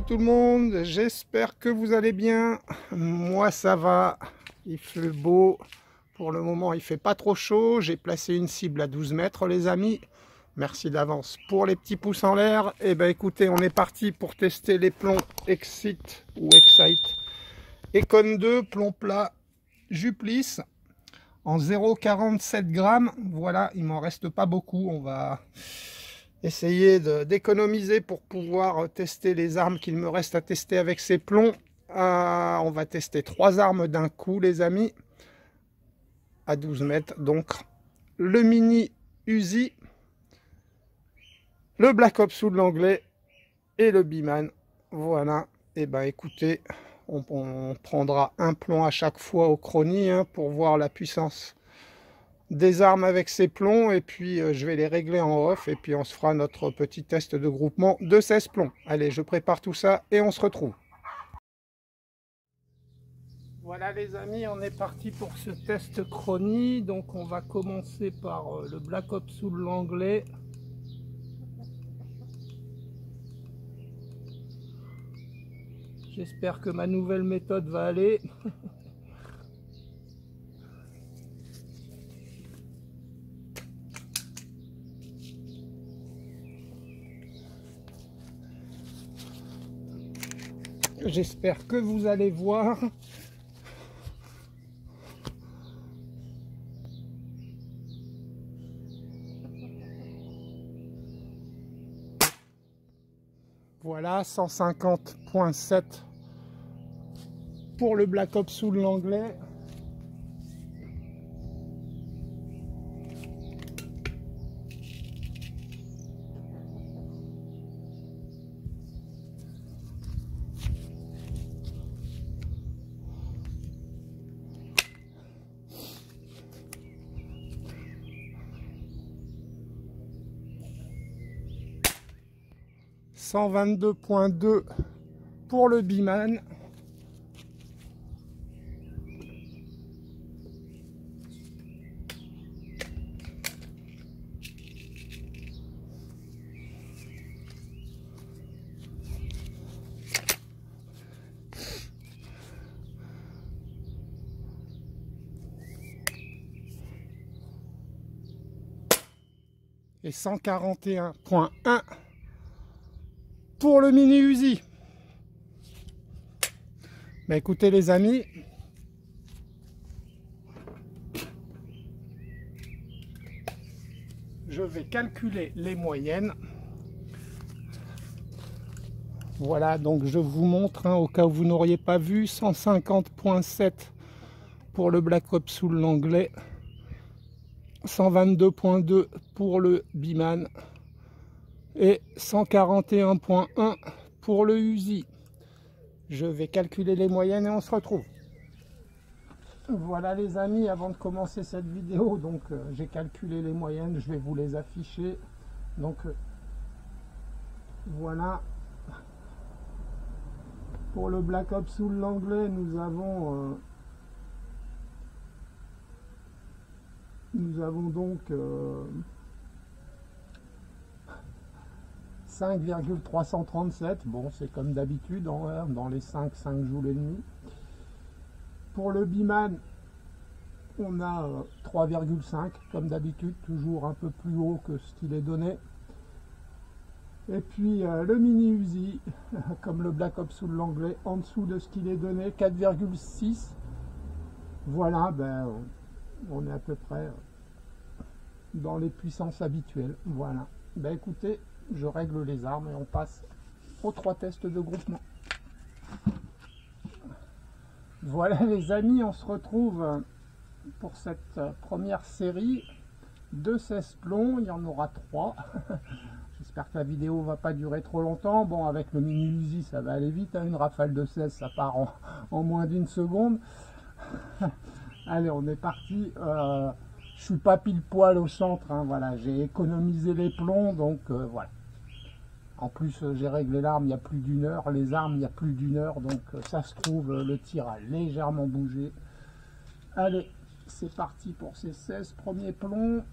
Salut tout le monde, j'espère que vous allez bien. Moi ça va, il fait beau. Pour le moment il fait pas trop chaud. J'ai placé une cible à 12 mètres les amis. Merci d'avance pour les petits pouces en l'air. Et ben écoutez, on est parti pour tester les plombs Excite ou Excite Econ 2, plomb plat Juplis en 0,47 grammes. Voilà, il m'en reste pas beaucoup. On va essayer d'économiser pour pouvoir tester les armes qu'il me reste à tester avec ces plombs. On va tester 3 armes d'un coup les amis, à 12 mètres. Donc le mini Uzi, le Black Ops ou de l'anglais et le Biman. Voilà, et ben écoutez, on prendra un plomb à chaque fois au chronie pour voir la puissance des armes avec ces plombs, et puis je vais les régler en off, et puis on se fera notre petit test de groupement de 16 plombs. Allez, je prépare tout ça et on se retrouve. Voilà les amis, on est parti pour ce test chronie. Donc on va commencer par le Black Ops ou l'anglais. J'espère que ma nouvelle méthode va aller. J'espère que vous allez voir. Voilà, 150.7 pour le Black Ops ou l'anglais. « 122.2 pour le Biman. » et 141.1 pour le mini Uzi. Mais écoutez les amis, je vais calculer les moyennes. Voilà, donc je vous montre, au cas où vous n'auriez pas vu, 150.7 pour le Black Ops ou l'anglais, 122.2 pour le Biman et 141.1 pour le Uzi. Je vais calculer les moyennes et on se retrouve. Voilà les amis, avant de commencer cette vidéo, donc j'ai calculé les moyennes, je vais vous les afficher. Donc voilà, pour le Black Ops ou l'anglais, nous avons donc 5,337. Bon, c'est comme d'habitude, dans les 5 joules et demi. Pour le Biman, on a 3,5 comme d'habitude, toujours un peu plus haut que ce qu'il est donné. Et puis le mini Uzi, comme le Black Ops ou l'anglais, en dessous de ce qu'il est donné, 4,6. Voilà, ben on est à peu près dans les puissances habituelles. Voilà, ben écoutez, je règle les armes et on passe aux 3 tests de groupement. Voilà les amis, on se retrouve pour cette première série de 16 plombs. Il y en aura 3. J'espère que la vidéo va pas durer trop longtemps. Bon, avec le mini Uzi ça va aller vite, une rafale de 16 ça part en moins d'une seconde. Allez, on est parti. Je suis pas pile poil au centre, voilà, j'ai économisé les plombs, donc voilà. En plus, j'ai réglé l'arme il y a plus d'1 heure, les armes il y a plus d'1 heure, donc ça se trouve, le tir a légèrement bougé. Allez, c'est parti pour ces 16 premiers plombs.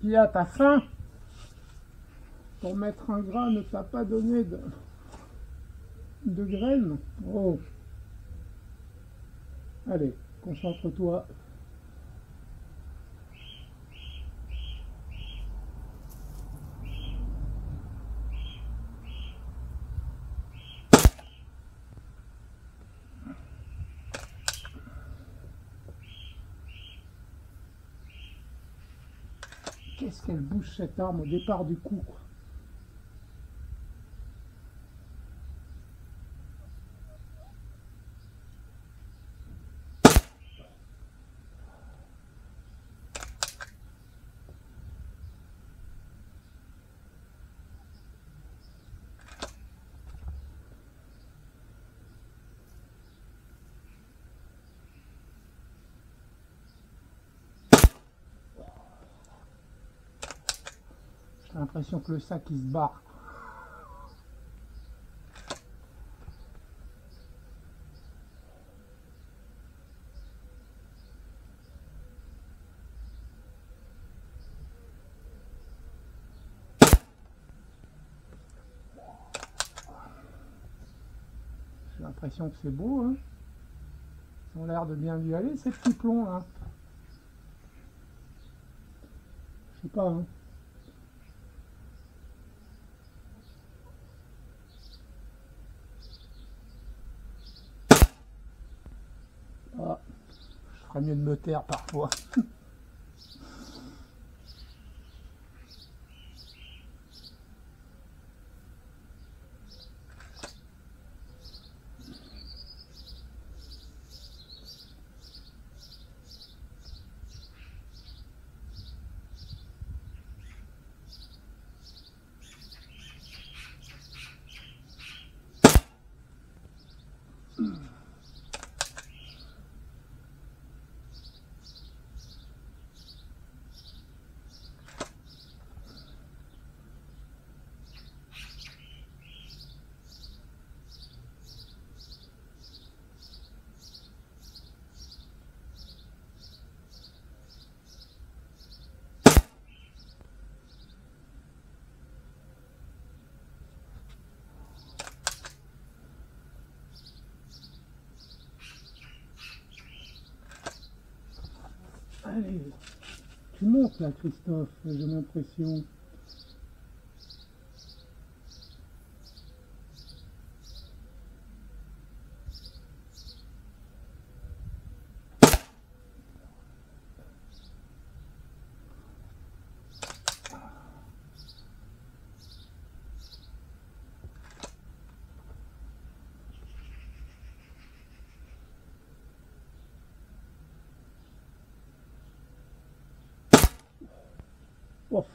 qu'il y a? T'as faim? Pour mettre un gras ne t'a pas donné de graines? Oh. Allez, concentre-toi. Qu'est-ce qu'elle bouge cette arme au départ du coup, quoi. J'ai l'impression que le sac il se barre. J'ai l'impression que c'est beau, hein. Ils ont l'air de bien lui aller ces petits plombs là. Je sais pas, hein. Ah, je ferais mieux de me taire parfois. Allez, tu montes là, Christophe, j'ai l'impression. Ouf.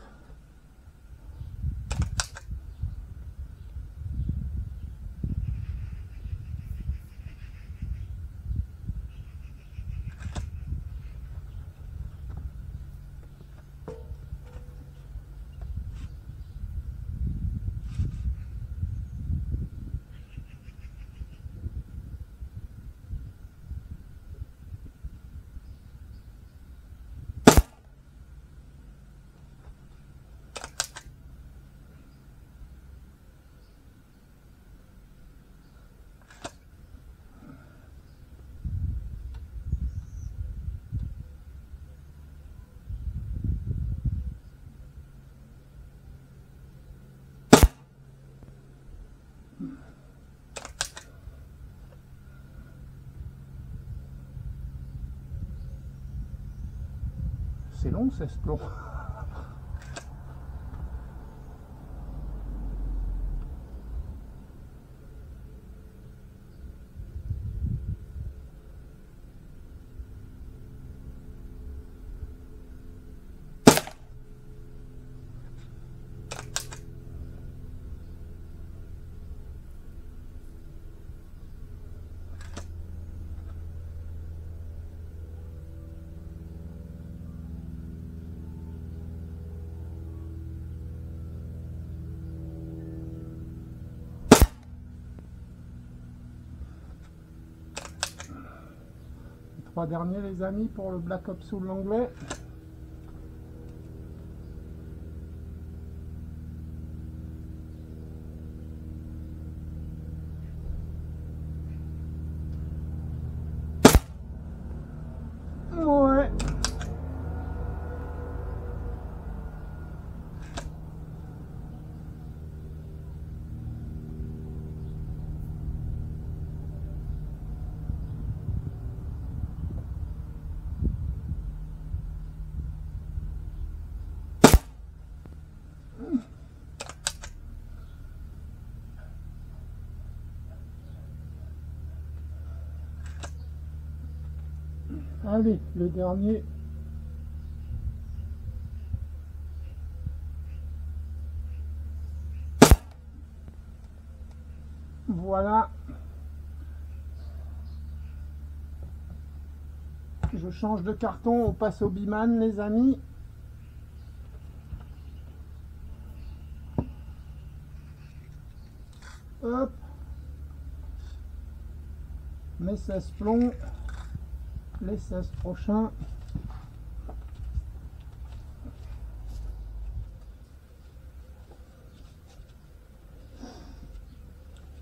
C'est long, 16 plombs. Les 3 derniers les amis pour le Black Ops Soul l'anglais. Allez, le dernier. Voilà. Je change de carton, on passe au Biman, les amis. Hop. Mes 16 plombs. Les 16 prochains.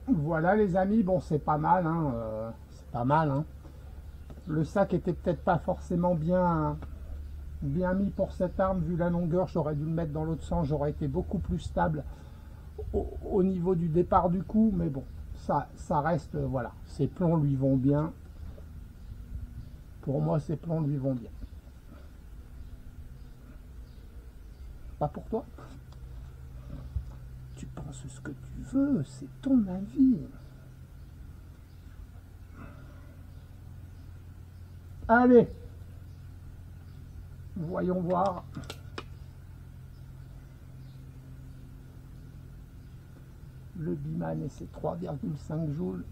Voilà les amis, bon c'est pas mal, hein, c'est pas mal. Hein. Le sac était peut-être pas forcément bien mis pour cette arme, vu la longueur, j'aurais dû le mettre dans l'autre sens, j'aurais été beaucoup plus stable au niveau du départ du coup, mais bon, ça reste, voilà, ces plombs lui vont bien. Pour moi, ces plombs lui vont bien. Pas pour toi? Tu penses ce que tu veux, c'est ton avis. Allez, voyons voir. Le Biman et ses 3,5 joules.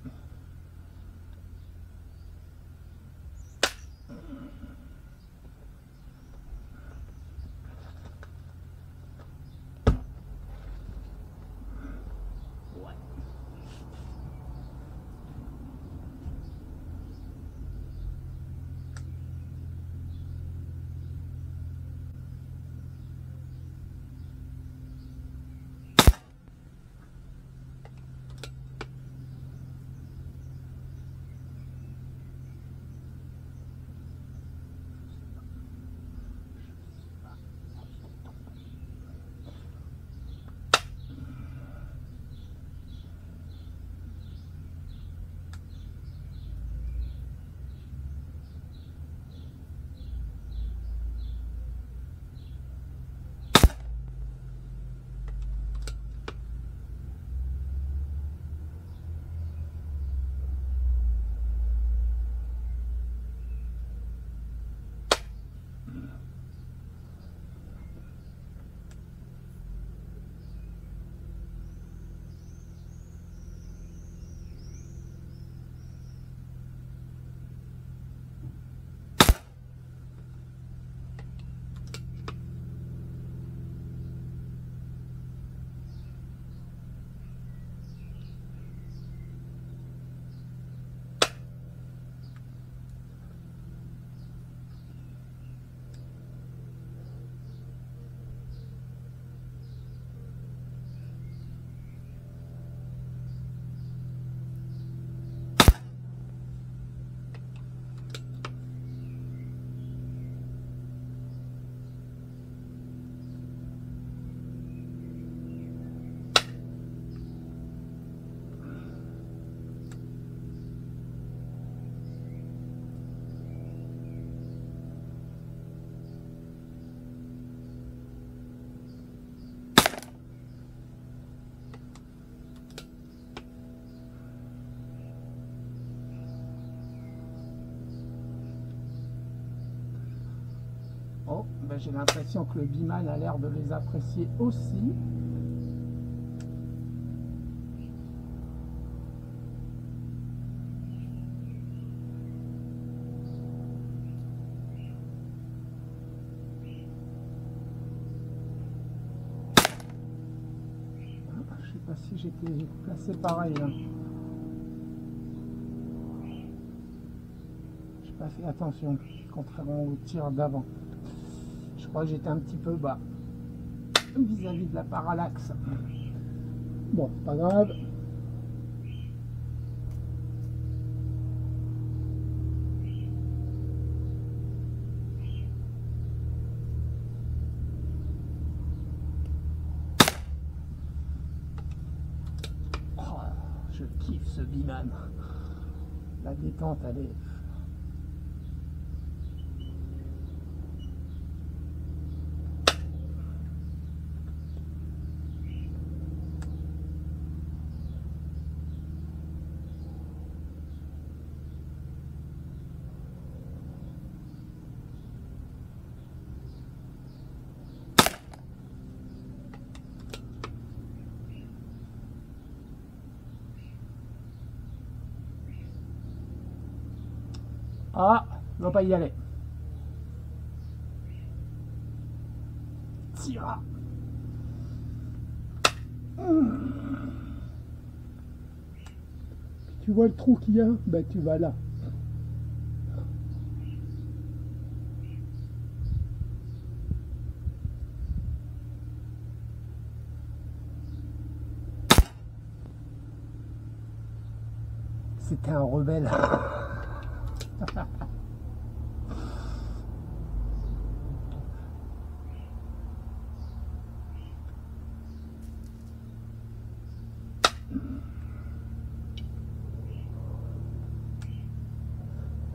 Oh, ben j'ai l'impression que le Biman a l'air de les apprécier aussi. Je sais pas si j'étais placé pareil là. J'ai pas fait attention, contrairement au tir d'avant. Je crois que j'étais un petit peu bas vis-à-vis de la parallaxe. Bon, pas grave. Oh, je kiffe ce Biman. La détente, elle est... Ah, il va pas y aller. Tira. Tu vois le trou qu'il y a? Ben tu vas là. C'était un rebelle.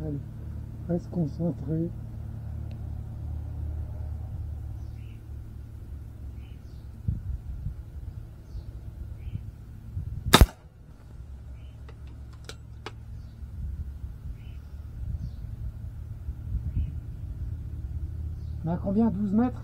Allez, reste concentré. On a combien? 12 mètres?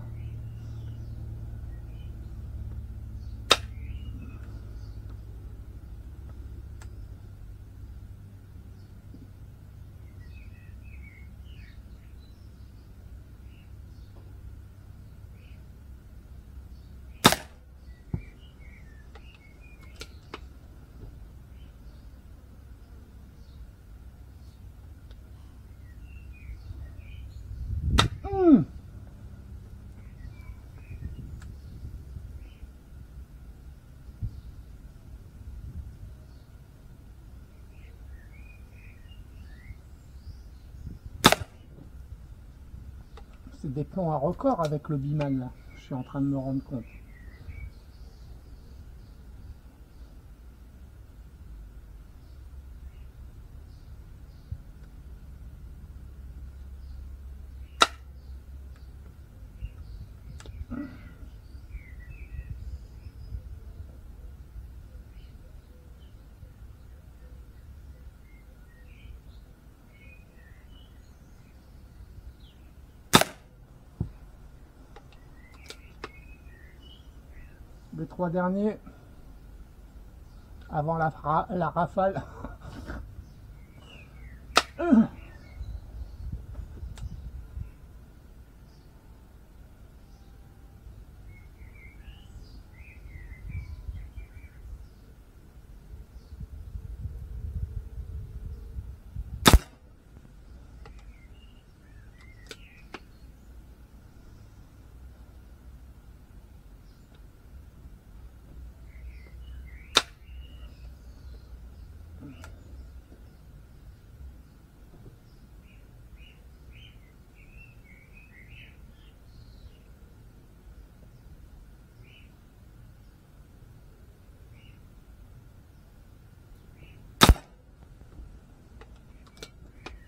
C'est des plombs à record avec le Biman là, je suis en train de me rendre compte. Les 3 derniers, avant la rafale.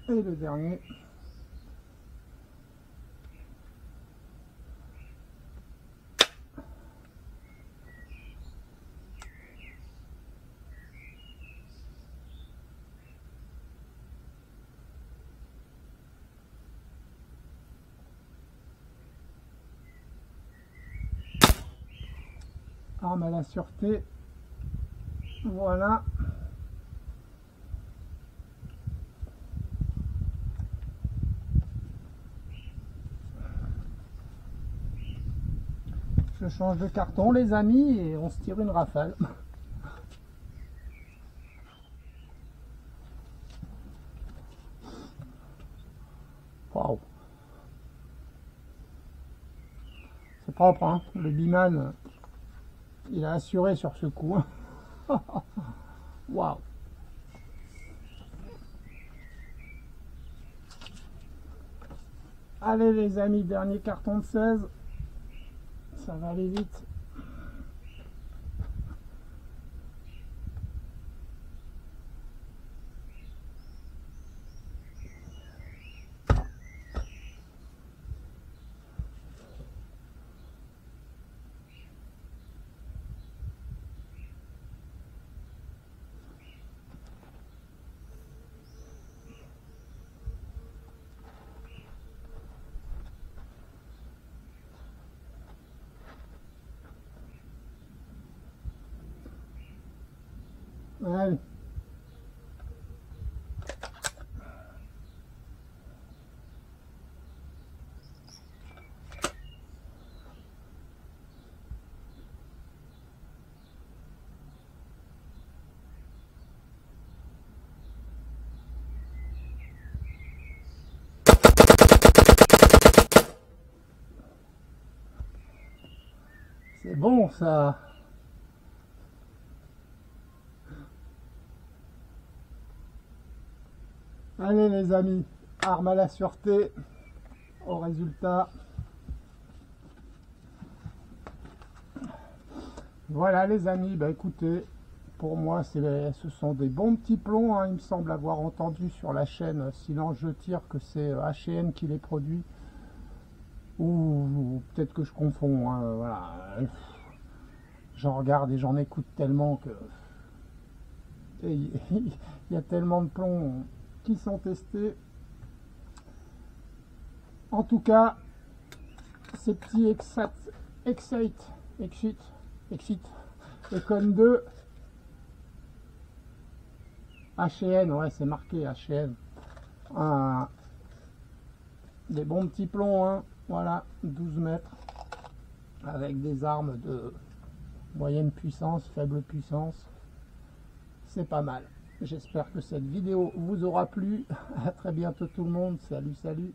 Et le dernier. Arme à la sûreté. Voilà. Je change de carton les amis et on se tire une rafale. Waouh. C'est propre hein, le Biman il a assuré sur ce coup. Waouh. Allez les amis, dernier carton de 16. Ça va aller vite. Allez. C'est bon ça. Allez les amis, arme à la sûreté au résultat. Voilà les amis, bah écoutez, pour moi ce sont des bons petits plombs, hein, il me semble avoir entendu sur la chaîne, sinon je tire que c'est H&N qui les produit, ou peut-être que je confonds, hein, voilà. J'en regarde et j'en écoute tellement que il y a tellement de plombs qui sont testés. En tout cas, ces petits Excite Econ 2 H&N, ouais c'est marqué H&N, des bons petits plombs, hein, voilà, 12 mètres avec des armes de moyenne puissance, faible puissance, c'est pas mal. J'espère que cette vidéo vous aura plu. À très bientôt tout le monde, salut.